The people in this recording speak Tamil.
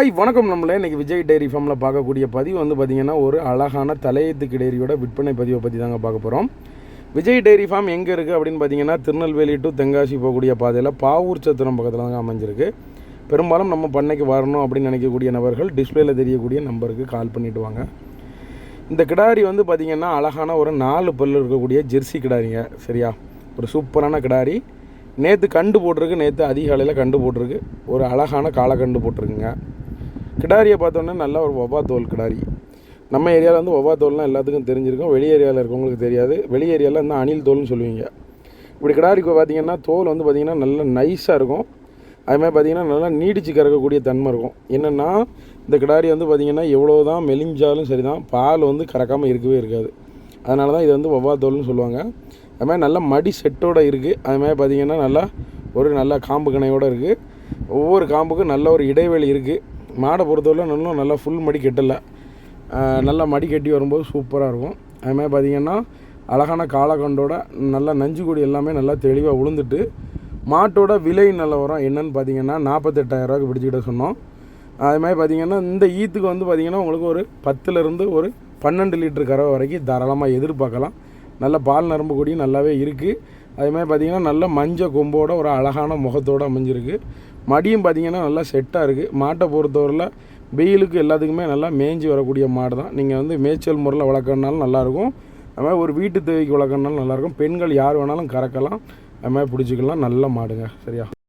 ஹாய் வணக்கம். நம்மளே இன்றைக்கி விஜய் டெய்ரி ஃபார்மில் பார்க்கக்கூடிய பதிவு வந்து பார்த்திங்கன்னா ஒரு அழகான தலையத்துக்கு டெய்ரியோட விற்பனை பதிவை பற்றி தாங்க பார்க்க போகிறோம். விஜய் டெய்ரி ஃபார்ம் எங்கே இருக்குது அப்படின்னு பார்த்தீங்கன்னா திருநெல்வேலி டு தென்காசி போகக்கூடிய பாதையில் பாவூர் சத்திரம் பக்கத்தில் தாங்க அமைஞ்சிருக்கு. பெரும்பாலும் நம்ம பண்ணைக்கு வரணும் அப்படின்னு நினைக்கக்கூடிய நபர்கள் டிஸ்பிளேயில் தெரியக்கூடிய நம்பருக்கு கால் பண்ணிவிட்டு வாங்க. இந்த கிடாரி வந்து பார்த்திங்கன்னா அழகான ஒரு 4 பல்லு இருக்கக்கூடிய ஜெர்சி கிடாரிங்க. சரியா, ஒரு சூப்பரான கிடாரி. நேற்று கண்டு போட்டிருக்கு, நேற்று அதிகாலையில் கண்டு போட்டிருக்கு. ஒரு அழகான காலக்கண்டு போட்டிருக்குங்க. கிடாரியை பார்த்தோன்னே நல்லா ஒரு ஒவ்வாத்தோல் கிடாரி. நம்ம ஏரியாவில் வந்து ஒவ்வாத்தோல்னால் எல்லாத்துக்கும் தெரிஞ்சிருக்கும், வெளி ஏரியாவில் இருக்கவங்களுக்கு தெரியாது. வெளி ஏரியாவில் வந்து அணில் தோல்னு சொல்லுவீங்க. இப்படி கிடாரிக்கு பார்த்திங்கன்னா தோல் வந்து பார்த்திங்கன்னா நல்லா நைஸாக இருக்கும். அதுமாதிரி பார்த்திங்கன்னா நல்லா நீடிச்சு கறக்கக்கூடிய தன்மை இருக்கும். என்னென்னா இந்த கிடாரி வந்து பார்த்திங்கன்னா எவ்வளோ தான் மெலிஞ்சாலும் சரி தான், பால் வந்து கறக்காமல் இருக்கவே இருக்காது. அதனால தான் இது வந்து ஒவ்வாத்தோல்னு சொல்லுவாங்க. அதுமாதிரி நல்ல மடி செட்டோடு இருக்குது. அதுமாதிரி பார்த்திங்கன்னா நல்லா ஒரு நல்ல காம்பு கணையோடு இருக்குது. ஒவ்வொரு காம்புக்கும் நல்ல ஒரு இடைவெளி இருக்குது. மாடை பொறுத்தவரை இன்னும் நல்லா ஃபுல் மடி கட்டலை, நல்லா மடி கட்டி வரும்போது சூப்பராக இருக்கும். அதுமாதிரி பார்த்திங்கன்னா அழகான காலக்கண்டோட நல்லா நஞ்சு கொடி எல்லாமே நல்லா தெளிவாக உளுந்துட்டு, மாட்டோட விலை நல்ல வரும். என்னென்னு பார்த்திங்கன்னா 48,000 பிடிச்சிக்கிட்ட சொன்னோம். அதுமாதிரி பார்த்திங்கன்னா இந்த ஈத்துக்கு வந்து பார்த்திங்கன்னா உங்களுக்கு ஒரு 10லேருந்து ஒரு 12 லிட்டர் கறவை வரைக்கும் தாராளமாக எதிர்பார்க்கலாம். நல்ல பால் நரம்பு கொடியும் நல்லாவே இருக்குது. அதுமாதிரி பார்த்திங்கன்னா நல்ல மஞ்சள் கொம்போட ஒரு அழகான முகத்தோடு அமைஞ்சிருக்கு. மடியும் பார்த்திங்கன்னா நல்லா செட்டாக இருக்குது. மாட்டை பொறுத்தவரையில் வெயிலுக்கு எல்லாத்துக்குமே நல்லா மேய்ஞ்சி வரக்கூடிய மாடு தான். நீங்கள் வந்து மேய்ச்சல் முறையில் வளர்க்கறனாலும் நல்லாயிருக்கும். அதுமாதிரி ஒரு வீட்டு தேவைக்கு வளர்க்கறனாலும் நல்லாயிருக்கும். பெண்கள் யார் வேணாலும் கறக்கலாம், அதுமாதிரி பிடிச்சிக்கலாம். நல்ல மாடுங்க. சரியா.